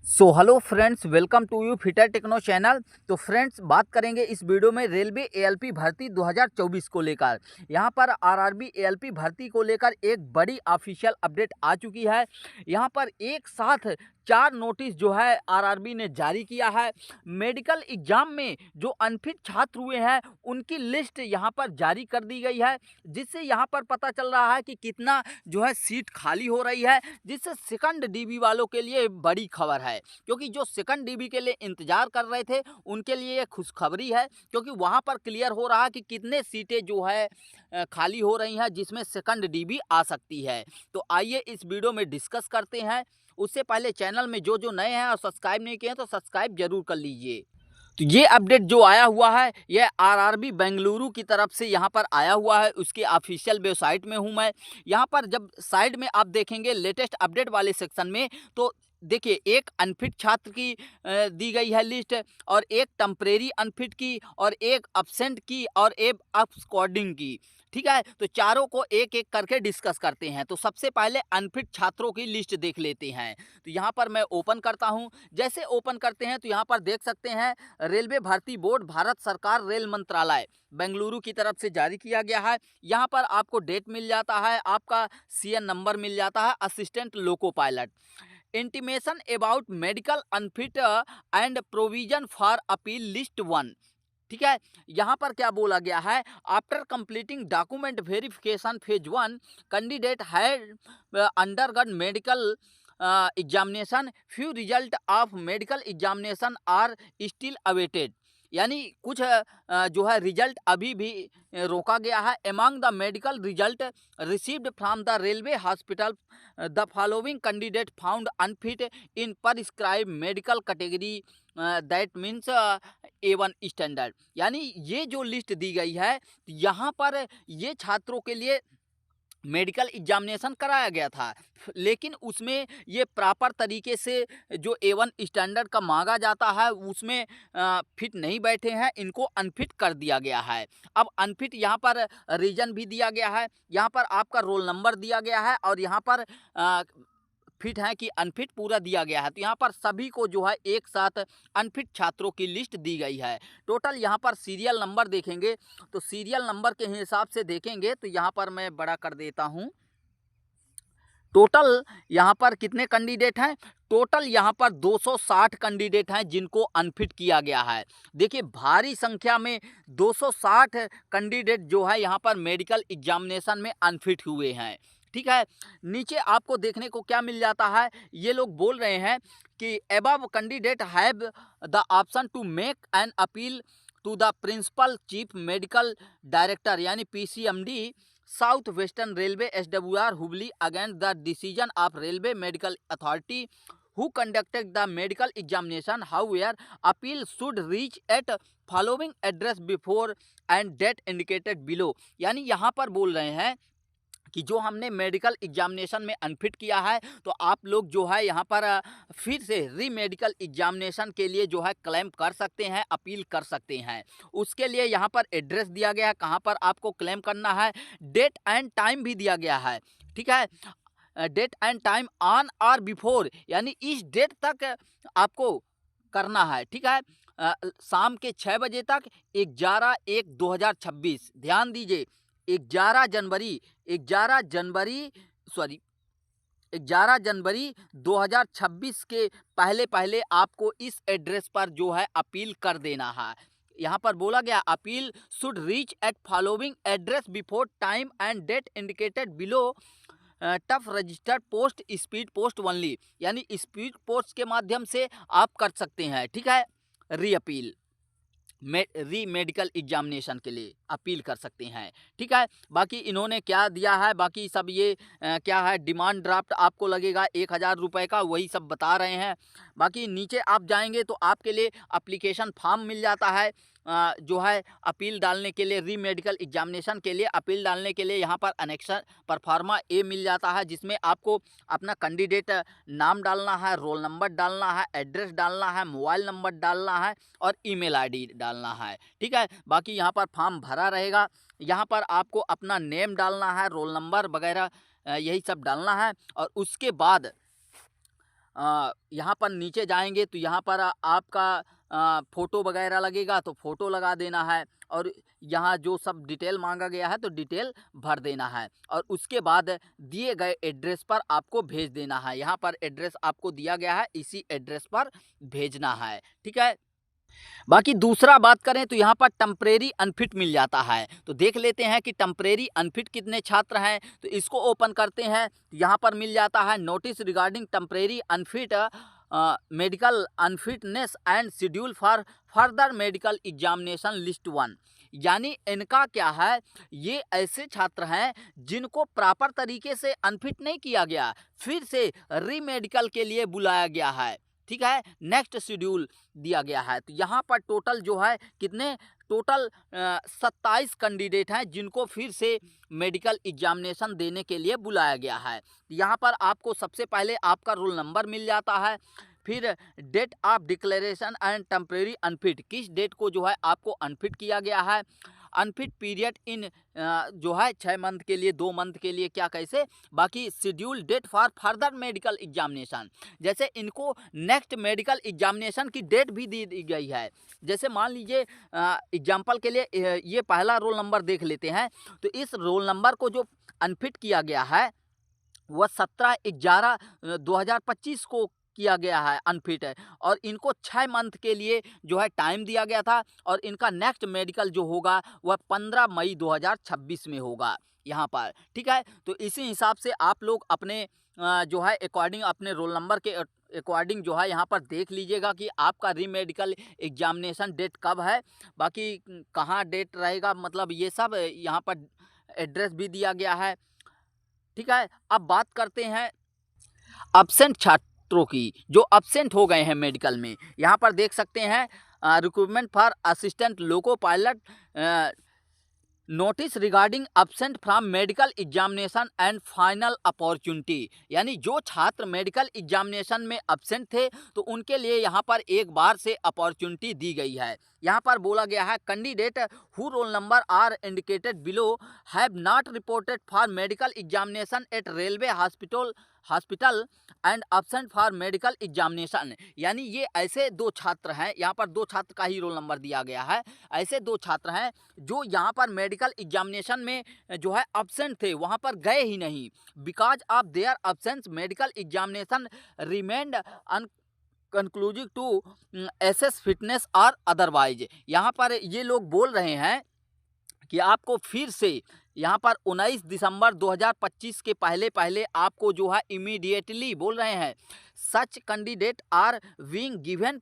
So hello friends, welcome to you fitter techno channel. तो friends, बात करेंगे इस वीडियो में रेलवे एएलपी भर्ती 2024 को लेकर। यहाँ पर आरआरबी एएलपी भर्ती को लेकर एक बड़ी ऑफिशियल अपडेट आ चुकी है। यहाँ पर एक साथ 4 नोटिस जो है आरआरबी ने जारी किया है। मेडिकल एग्जाम में जो अनफिट छात्र हुए हैं उनकी लिस्ट यहाँ पर जारी कर दी गई है, जिससे यहाँ पर पता चल रहा है कि कितना जो है सीट खाली हो रही है, जिससे सेकंड डीबी वालों के लिए बड़ी खबर है। क्योंकि जो सेकंड डीबी के लिए इंतजार कर रहे थे उनके लिए ये खुशखबरी है, क्योंकि वहां पर क्लियर हो रहा है कि कितने सीटें जो है खाली हो रही हैं जिसमें सेकंड डीबी आ सकती है। तो आइए इस वीडियो में डिस्कस करते हैं। उससे पहले चैनल में जो जो नए हैं और सब्सक्राइब नहीं किए हैं तो सब्सक्राइब जरूर कर लीजिए। तो ये अपडेट जो आया हुआ है ये आरआरबी बेंगलुरु की तरफ से यहाँ पर आया हुआ है। उसकी ऑफिशियल वेबसाइट में हूँ मैं। यहाँ पर जब साइड में आप देखेंगे लेटेस्ट अपडेट वाले सेक्शन में, तो देखिए एक अनफिट छात्र की दी गई है लिस्ट, और एक टेम्परेरी अनफिट की, और एक अब्सेंट की, और एक अब्सकॉर्डिंग की। ठीक है, तो चारों को एक एक करके डिस्कस करते हैं। तो सबसे पहले अनफिट छात्रों की लिस्ट देख लेते हैं। तो यहाँ पर मैं ओपन करता हूँ। जैसे ओपन करते हैं तो यहाँ पर देख सकते हैं रेलवे भर्ती बोर्ड भारत सरकार रेल मंत्रालय बेंगलुरु की तरफ से जारी किया गया है। यहाँ पर आपको डेट मिल जाता है, आपका सीएन नंबर मिल जाता है, assistant loco pilot. Intimation about medical unfit and provision for appeal list 1। ठीक है, यहाँ पर क्या बोला गया है, after completing document verification phase 1 candidate had undergone medical examination, few result of medical examination are still awaited. यानी कुछ जो है रिजल्ट अभी भी रोका गया है। Among the medical result received from the railway hospital the following candidate found unfit in prescribe medical category that means A1 standard. यानी ये जो लिस्ट दी गई है यहाँ पर ये छात्रों के लिए मेडिकल एग्जामिनेशन कराया गया था, लेकिन उसमें ये प्रॉपर तरीके से जो A1 स्टैंडर्ड का मांगा जाता है उसमें फिट नहीं बैठे हैं, इनको अनफिट कर दिया गया है। अब अनफिट यहाँ पर रीजन भी दिया गया है, यहाँ पर आपका रोल नंबर दिया गया है, और यहाँ पर फिट है कि अनफिट पूरा दिया गया है। तो यहाँ पर सभी को जो है एक साथ अनफिट छात्रों की लिस्ट दी गई है। टोटल यहाँ पर सीरियल नंबर देखेंगे तो सीरियल नंबर के हिसाब से देखेंगे तो यहाँ पर मैं बड़ा कर देता हूँ। टोटल यहाँ पर कितने कैंडिडेट हैं, टोटल यहाँ पर 260 कैंडिडेट हैं जिनको अनफिट किया गया है। देखिए भारी संख्या में 260 कैंडिडेट जो है यहाँ पर मेडिकल एग्जामिनेशन में अनफिट हुए हैं। ठीक है, नीचे आपको देखने को क्या मिल जाता है, ये लोग बोल रहे हैं कि above candidate have the option to make an appeal to the principal chief medical director यानी PCMD south western railway SWR Hubli against the decision of railway medical authority who conducted the medical examination. However, appeal should reach at following address before and date indicated below। यानी यहाँ पर बोल रहे हैं कि जो हमने मेडिकल एग्जामिनेशन में अनफिट किया है तो आप लोग जो है यहाँ पर फिर से री मेडिकल एग्जामिनेशन के लिए जो है क्लेम कर सकते हैं, अपील कर सकते हैं। उसके लिए यहाँ पर एड्रेस दिया गया है कहाँ पर आपको क्लेम करना है, डेट एंड टाइम भी दिया गया है। ठीक है, डेट एंड टाइम ऑन और बिफोर, यानी इस डेट तक आपको करना है। ठीक है, शाम के 6 बजे तक 11/1/2026। ध्यान दीजिए 11 जनवरी 2026 के पहले पहले आपको इस एड्रेस पर जो है अपील कर देना है। यहाँ पर बोला गया appeal should reach at following address before time and date indicated below tough registered post speed post only, यानी स्पीड पोस्ट के माध्यम से आप कर सकते हैं। ठीक है, री अपील री मेडिकल एग्जामिनेशन के लिए अपील कर सकते हैं। ठीक है, बाकी इन्होंने क्या दिया है, बाकी सब ये क्या है, डिमांड ड्राफ्ट आपको लगेगा 1000 रुपये का, वही सब बता रहे हैं। बाकी नीचे आप जाएंगे तो आपके लिए एप्लीकेशन फॉर्म मिल जाता है जो है अपील डालने के लिए, री मेडिकल एग्जामिनेशन के लिए अपील डालने के लिए। यहाँ पर अनेक्शन परफॉर्मा ए मिल जाता है जिसमें आपको अपना कैंडिडेट नाम डालना है, रोल नंबर डालना है, एड्रेस डालना है, मोबाइल नंबर डालना है और ईमेल आईडी डालना है। ठीक है, बाकी यहाँ पर फॉर्म भरा रहेगा। यहाँ पर आपको अपना नेम डालना है, रोल नंबर वगैरह यही सब डालना है। और उसके बाद यहाँ पर नीचे जाएंगे तो यहाँ पर आपका फ़ोटो वगैरह लगेगा तो फ़ोटो लगा देना है, और यहाँ जो सब डिटेल मांगा गया है तो डिटेल भर देना है, और उसके बाद दिए गए एड्रेस पर आपको भेज देना है। यहाँ पर एड्रेस आपको दिया गया है, इसी एड्रेस पर भेजना है, ठीक है। बाकी दूसरा बात करें तो यहाँ पर टेम्परेरी अनफिट मिल जाता है, तो देख लेते हैं कि टेम्परेरी अनफिट कितने छात्र हैं। तो इसको ओपन करते हैं, यहाँ पर मिल जाता है notice regarding temporary unfit medical unfitness and schedule for further medical examination list 1। यानी इनका क्या है, ये ऐसे छात्र हैं जिनको प्रॉपर तरीके से अनफिट नहीं किया गया, फिर से री मेडिकल के लिए बुलाया गया है, ठीक है। नेक्स्ट शेड्यूल दिया गया है। तो यहाँ पर टोटल जो है कितने, टोटल 27 कैंडिडेट हैं जिनको फिर से मेडिकल एग्जामिनेशन देने के लिए बुलाया गया है। यहाँ पर आपको सबसे पहले आपका रोल नंबर मिल जाता है, फिर date of declaration and temporary unfit, किस डेट को जो है आपको अनफिट किया गया है, अनफिट पीरियड इन जो है 6 मंथ के लिए, 2 मंथ के लिए, क्या कैसे, बाकी schedule date for further medical examination, जैसे इनको नेक्स्ट मेडिकल एग्जामिनेशन की डेट भी दी गई है। जैसे मान लीजिए एग्जाम्पल के लिए ये पहला रोल नंबर देख लेते हैं, तो इस रोल नंबर को जो अनफिट किया गया है वह 17/11/2025 को किया गया है अनफिट है, और इनको 6 मंथ के लिए जो है टाइम दिया गया था, और इनका नेक्स्ट मेडिकल जो होगा वह 15 मई 2026 में होगा यहाँ पर, ठीक है। तो इसी हिसाब से आप लोग अपने जो है अकॉर्डिंग अपने रोल नंबर के अकॉर्डिंग जो है यहाँ पर देख लीजिएगा कि आपका री मेडिकल एग्जामिनेशन डेट कब है, बाकी कहाँ डेट रहेगा, मतलब ये सब यहाँ पर एड्रेस भी दिया गया है, ठीक है। अब बात करते हैं अब्सेंट छात्रों की, जो अब्सेंट हो गए हैं मेडिकल में। यहाँ पर देख सकते हैं recruitment for assistant loco pilot notice regarding absent from medical examination and final opportunity, यानी जो छात्र मेडिकल एग्जामिनेशन में अब्सेंट थे तो उनके लिए यहाँ पर एक बार से अपॉर्चुनिटी दी गई है। यहाँ पर बोला गया है candidate who roll number are indicated below have not reported for medical examination at railway hospital and absent for medical examination, यानी ये ऐसे दो छात्र हैं, यहाँ पर दो छात्र का ही रोल नंबर दिया गया है, ऐसे दो छात्र हैं जो यहाँ पर मेडिकल एग्जामिनेशन में जो है अब्सेंट थे, वहाँ पर गए ही नहीं, because of their absence medical examination remained inconclusive to assess fitness और अदरवाइज। यहाँ पर ये लोग बोल रहे हैं कि आपको फिर से यहाँ पर 19 दिसंबर 2025 के पहले पहले आपको जो है इमीडिएटली बोल रहे हैं such candidate are being given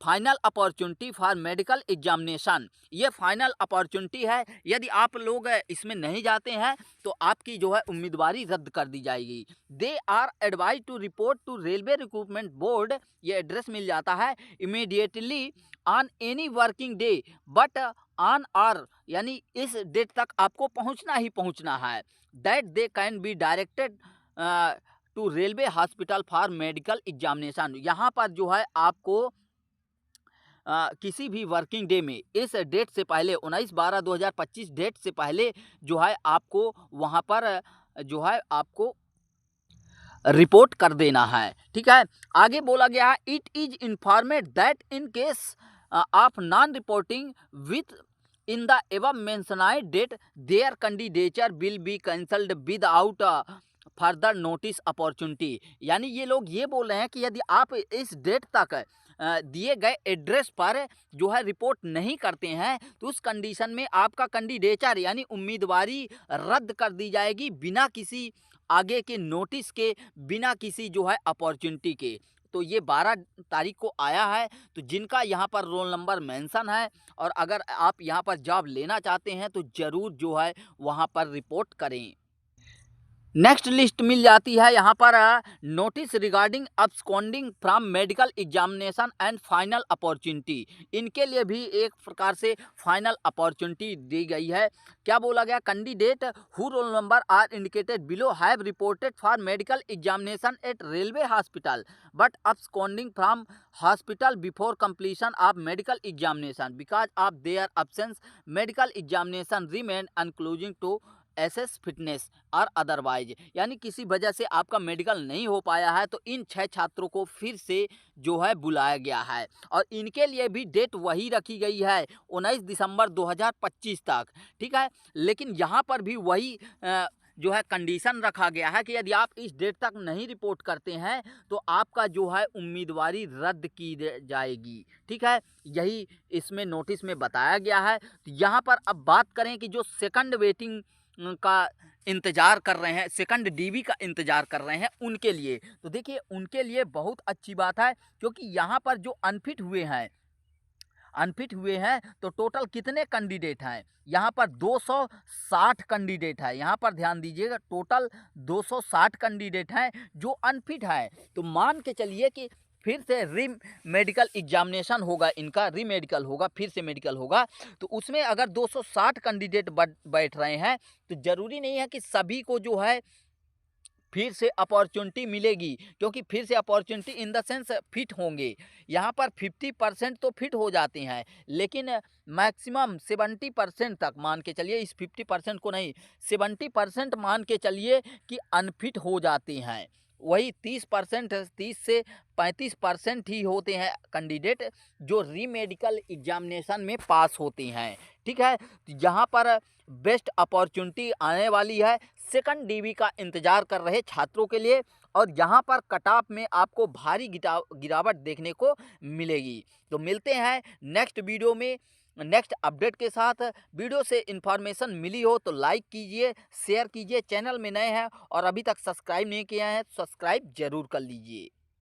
final opportunity for medical examination. ये फाइनल अपॉर्चुनिटी है, यदि आप लोग इसमें नहीं जाते हैं तो आपकी जो है उम्मीदवारी रद्द कर दी जाएगी। They are advise to report to railway recruitment board, ये एड्रेस मिल जाता है, immediately on any working day but on or, यानी इस डेट तक आपको पहुंचना ही पहुंचना है, that they can be directed to railway hospital for medical examination. यहाँ पर जो है आपको किसी भी वर्किंग डे में इस डेट से पहले 19/12/2025 डेट से पहले जो है आपको वहाँ पर जो है आपको रिपोर्ट कर देना है, ठीक है। आगे बोला गया है it is informed that in case of non reporting within the above mentioned date their candidature will be cancelled without further notice opportunity, यानी ये लोग ये बोल रहे हैं कि यदि आप इस डेट तक दिए गए एड्रेस पर जो है रिपोर्ट नहीं करते हैं तो उस कंडीशन में आपका कैंडिडेचर यानी उम्मीदवारी रद्द कर दी जाएगी, बिना किसी आगे के नोटिस के, बिना किसी जो है अपॉर्चुनिटी के। तो ये 12 तारीख को आया है, तो जिनका यहाँ पर रोल नंबर मेंशन है और अगर आप यहाँ पर जॉब लेना चाहते हैं तो ज़रूर जो है वहाँ पर रिपोर्ट करें। नेक्स्ट लिस्ट मिल जाती है यहाँ पर notice regarding absconding from medical examination and final opportunity, इनके लिए भी एक प्रकार से फाइनल अपॉर्चुनिटी दी गई है। क्या बोला गया, candidate who roll number are indicated below have reported for medical examination at railway hospital but absconding from hospital before completion of medical examination because of their absence medical examination remain अनक्लूजिंग to assess fitness और otherwise, यानी किसी वजह से आपका medical नहीं हो पाया है तो इन 6 छात्रों को फिर से जो है बुलाया गया है और इनके लिए भी डेट वही रखी गई है 19 दिसंबर 2025 तक, ठीक है। लेकिन यहाँ पर भी वही जो है कंडीशन रखा गया है कि यदि आप इस डेट तक नहीं रिपोर्ट करते हैं तो आपका जो है उम्मीदवारी रद्द की जाएगी, ठीक है। यही इसमें नोटिस में बताया गया है। तो यहाँ पर अब बात करें कि जो सेकंड वेटिंग का इंतज़ार कर रहे हैं, सेकंड डीवी का इंतज़ार कर रहे हैं, उनके लिए तो देखिए उनके लिए बहुत अच्छी बात है, क्योंकि यहाँ पर जो अनफिट हुए हैं तो टोटल कितने कैंडिडेट हैं, यहाँ पर 260 कैंडिडेट है। यहाँ पर ध्यान दीजिएगा, टोटल 260 कैंडिडेट हैं जो अनफिट हैं। तो मान के चलिए कि फिर से मेडिकल एग्जामिनेशन होगा, इनका रीमेडिकल होगा, फिर से मेडिकल होगा, तो उसमें अगर 260 कैंडिडेट बैठ रहे हैं तो ज़रूरी नहीं है कि सभी को जो है फिर से अपॉर्चुनिटी मिलेगी, क्योंकि फिर से opportunity in the sense fit होंगे। यहाँ पर 50% तो फिट हो जाते हैं, लेकिन मैक्सिमम 70% तक मान के चलिए, इस 50% को नहीं 70% मान के चलिए कि अनफिट हो जाते हैं। वही 30% 30 से 35% ही होते हैं कैंडिडेट जो रीमेडिकल एग्जामिनेशन में पास होते हैं, ठीक है। तो यहाँ पर बेस्ट अपॉर्चुनिटी आने वाली है सेकंड डीवी का इंतज़ार कर रहे छात्रों के लिए, और यहाँ पर कट ऑफ में आपको भारी गिरावट देखने को मिलेगी। तो मिलते हैं नेक्स्ट वीडियो में नेक्स्ट अपडेट के साथ। वीडियो से इन्फॉर्मेशन मिली हो तो लाइक कीजिए, शेयर कीजिए, चैनल में नए हैं और अभी तक सब्सक्राइब नहीं किया है सब्सक्राइब जरूर कर लीजिए।